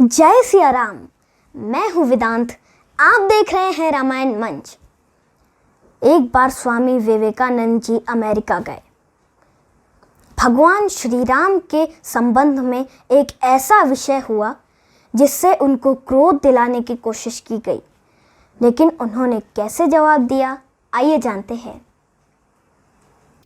जय सिया राम। मैं हूँ वेदांत। आप देख रहे हैं रामायण मंच। एक बार स्वामी विवेकानंद जी अमेरिका गए। भगवान श्री राम के संबंध में एक ऐसा विषय हुआ जिससे उनको क्रोध दिलाने की कोशिश की गई, लेकिन उन्होंने कैसे जवाब दिया, आइए जानते हैं।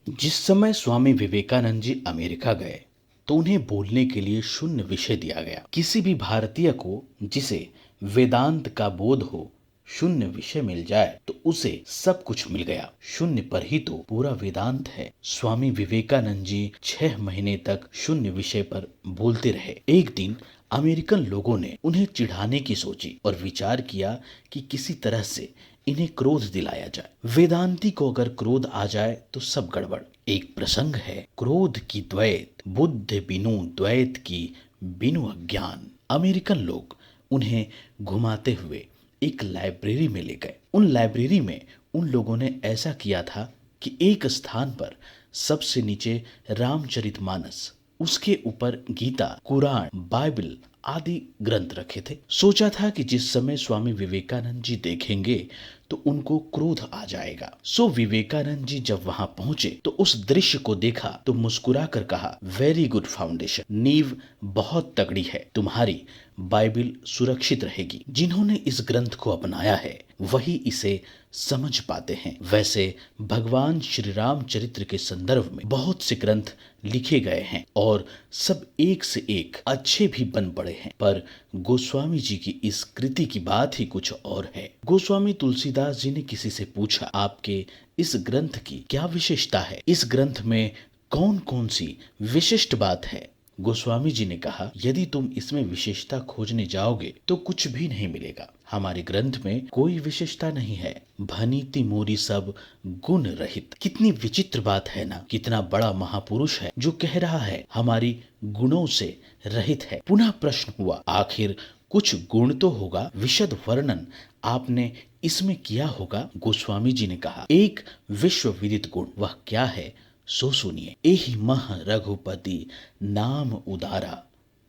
जिस समय स्वामी विवेकानंद जी अमेरिका गए तो उन्हें बोलने के लिए शून्य विषय दिया गया। किसी भी भारतीय को जिसे वेदांत का बोध हो, शून्य विषय मिल जाए तो उसे सब कुछ मिल गया। शून्य पर ही तो पूरा वेदांत है। स्वामी विवेकानंद जी 6 महीने तक शून्य विषय पर बोलते रहे। एक दिन अमेरिकन लोगों ने उन्हें चिढ़ाने की सोची और विचार किया कि किसी तरह से इन्हें क्रोध दिलाया जाए। वेदांती को अगर क्रोध आ जाए तो सब गड़बड़। एक प्रसंग है, क्रोध की द्वैत, बुद्धि बिनु द्वैत की बिनु अज्ञान। अमेरिकन लोग उन्हें घुमाते हुए एक लाइब्रेरी में ले गए। उन लाइब्रेरी में उन लोगों ने ऐसा किया था कि एक स्थान पर सबसे नीचे रामचरितमानस, उसके ऊपर गीता, कुरान, बाइबल आदि ग्रंथ रखे थे। सोचा था कि जिस समय स्वामी विवेकानंद जी देखेंगे तो उनको क्रोध आ जाएगा। सो विवेकानंद जी जब वहां पहुंचे तो उस दृश्य को देखा तो मुस्कुरा कर कहा, वेरी गुड फाउंडेशन, नींव बहुत तगड़ी है, तुम्हारी बाइबल सुरक्षित रहेगी। जिन्होंने इस ग्रंथ को अपनाया है वही इसे समझ पाते हैं। वैसे भगवान श्री राम चरित्र के संदर्भ में बहुत से ग्रंथ लिखे गए हैं और सब एक से एक अच्छे भी बन पड़े हैं, पर गोस्वामी जी की इस कृति की बात ही कुछ और है। गोस्वामी तुलसीदास जी ने किसी से पूछा, आपके इस ग्रंथ की क्या विशेषता है? इस ग्रंथ में कौन कौन सी विशिष्ट बात है? गोस्वामी जी ने कहा, यदि तुम इसमें विशेषता खोजने जाओगे तो कुछ भी नहीं मिलेगा। हमारे ग्रंथ में कोई विशेषता नहीं है। भनीति मोरी सब गुण रहित। कितनी विचित्र बात है ना। कितना बड़ा महापुरुष है जो कह रहा है हमारी गुणों से रहित है। पुनः प्रश्न हुआ, आखिर कुछ गुण तो होगा, विशद वर्णन आपने इसमें किया होगा। गोस्वामी जी ने कहा, एक विश्व विदित गुण, वह क्या है सो सुनिए। एहि मह रघुपति नाम उदारा,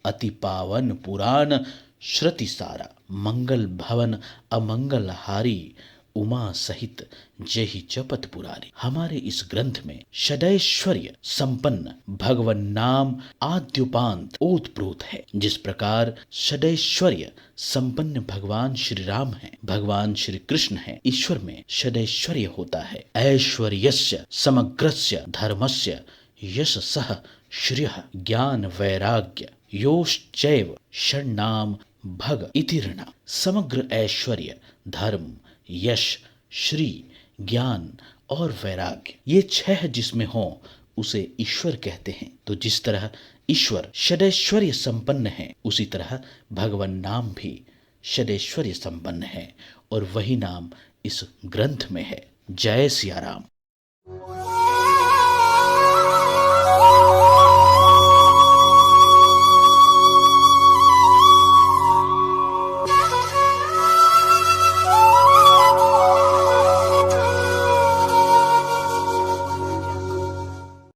अति पावन पुराण श्रुति सारा। मंगल भवन अमंगल हारी, उमा सहित जेहि जपत पुरारी। हमारे इस ग्रंथ में षडैश्वर्य संपन्न भगवन नाम आद्योपांत ओतप्रोत है। जिस प्रकार षडैश्वर्य संपन्न भगवान श्री राम हैं, भगवान श्री कृष्ण हैं, ईश्वर में षडैश्वर्य होता है। ऐश्वर्यस्य समग्रस्य धर्मस्य यश सह श्रियः ज्ञान वैराग्य योश्चैव षण्णाम भग इति ऋणा। समग्र ऐश्वर्य, धर्म, यश, श्री, ज्ञान और वैराग्य, ये 6 जिसमें हो उसे ईश्वर कहते हैं। तो जिस तरह ईश्वर षडैश्वर्य संपन्न है, उसी तरह भगवान नाम भी षडैश्वर्य संपन्न है और वही नाम इस ग्रंथ में है। जय सिया राम।